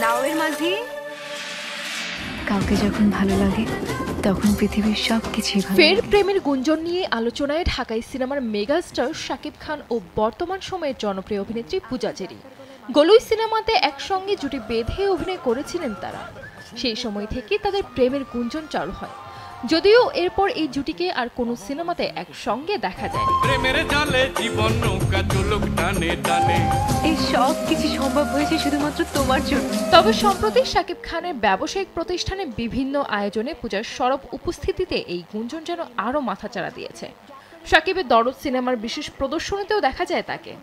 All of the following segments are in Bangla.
লাউয়ের মাঝি কাউকে যখন ভালো লাগে তখন পৃথিবীর সবকিছুই ভালো। ফের প্রেমের গুঞ্জন নিয়ে আলোচনায় ঢাকাই সিনেমার মেগাস্টার শাকিব খান ও বর্তমান সময়ের জনপ্রিয় অভিনেত্রী পূজা চেরি। গলুই সিনেমাতে একসঙ্গে জুটি বেঁধে অভিনয় করেছিলেন তারা। সেই সময় থেকে তাদের প্রেমের গুঞ্জন চালু হয়, যদিও এরপর এই জুটিকে আর কোনো সিনেমাতে একসঙ্গে দেখা যায়নি। এই সব কিছু সম্ভব হয়েছে শুধুমাত্র তোমার জন্য। তবে সম্প্রতি শাকিব খানের ব্যবসায়িক প্রতিষ্ঠানে বিভিন্ন আয়োজনে পূজার সরব উপস্থিতিতে এই গুঞ্জন যেন আরও মাথাচাড়া দিয়েছে। শাকিবের দরদ সিনেমার বিশেষ প্রদর্শনীতেও দেখা যায় তাকে।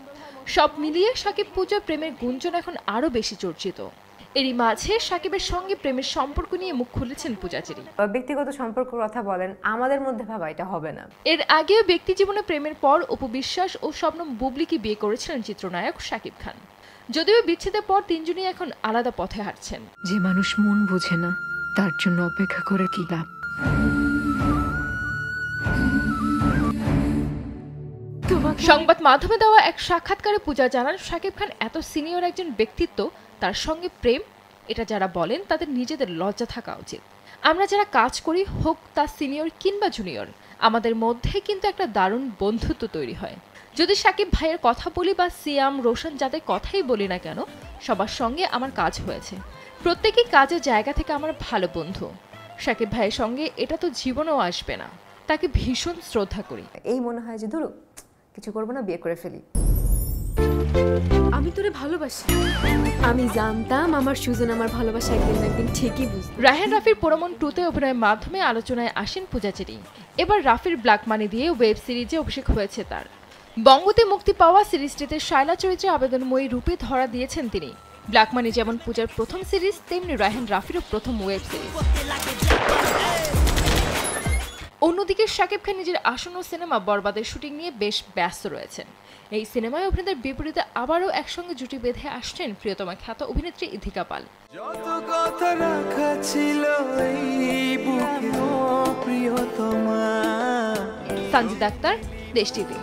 সব মিলিয়ে শাকিব পূজা প্রেমের গুঞ্জন এখন আরও বেশি চর্চিত। এরই মাঝে শাকিবের সঙ্গে প্রেমের সম্পর্ক নিয়ে মুখ খুলেছেন পূজা চেরি। ব্যক্তিগত সম্পর্কের কথা বলেন, আমাদের মধ্যে ভাবা এটা হবে না। এর আগেও ব্যক্তি জীবনে প্রেমের পর অপু বিশ্বাস ও শবনম বুবলিকে বিয়ে করেছিলেন চিত্রনায়ক শাকিব খান। যদিও বিচ্ছেদের পর তিনজনই এখন আলাদা পথে হাঁটছেন। যে মানুষ মন বোঝে না তার জন্য অপেক্ষা করে কি লাভ। সংবাদ মাধ্যমে দেওয়া এক সাক্ষাৎকারে পূজা জানান, শাকিব খান এত সিনিয়র একজন ব্যক্তিত্ব, তার সঙ্গে প্রেম, এটা যারা বলেন তাদের নিজেদের লজ্জা থাকা উচিত। আমরা যারা কাজ করি, হোক তা সিনিয়র কিংবা জুনিয়র, আমাদের মধ্যে কিন্তু একটা দারুণ বন্ধুত্ব তৈরি হয়। যদি শাকিব ভাইয়ের কথা বলি বা সিয়াম, রোশন, যাদের কথাই বলি না কেন, সবার সঙ্গে আমার কাজ হয়েছে। প্রত্যেকেই কাজের জায়গা থেকে আমার ভালো বন্ধু। শাকিব ভাইয়ের সঙ্গে এটা তো জীবনেও আসবে না। তাকে ভীষণ শ্রদ্ধা করি। এই মনে হয় যে ধরো কিছু করবো না, বিয়ে করে ফেলি। আমি তোরে ভালোবাসি। আমি জানতাম আমার সুজন আমার ভালোবাসা একদিন না একদিন ঠিকই বুঝবে। রায়হান রাফির পোড়ামন 2-তে অভিনয়ের মাধ্যমে আলোচনায় আসেন পূজা চেরি। এবার রাফির ব্ল্যাক মানি দিয়ে ওয়েব সিরিজে অভিষেক হয়েছে তার। বঙ্গতে মুক্তি পাওয়া সিরিজটিতে শায়লা চরিত্রে আবেদনময়ী রূপে ধরা দিয়েছেন তিনি। ব্ল্যাক মানি যেমন পূজার প্রথম সিরিজ, তেমনি রায়হান রাফিরও প্রথম ওয়েব সিরিজ। অন্যদিকে শাকিব খান নিজের আসন্ন সিনেমা বরবাদের শুটিং নিয়ে বেশ ব্যস্ত রয়েছেন। এই সিনেমায় অভিনেতার বিপরীতে আবারও একসঙ্গে জুটি বেঁধে আসছেন প্রিয়তমা খ্যাত অভিনেত্রী ইথিকা পাল। সঞ্জিত আক্তার, দেশ টিভি।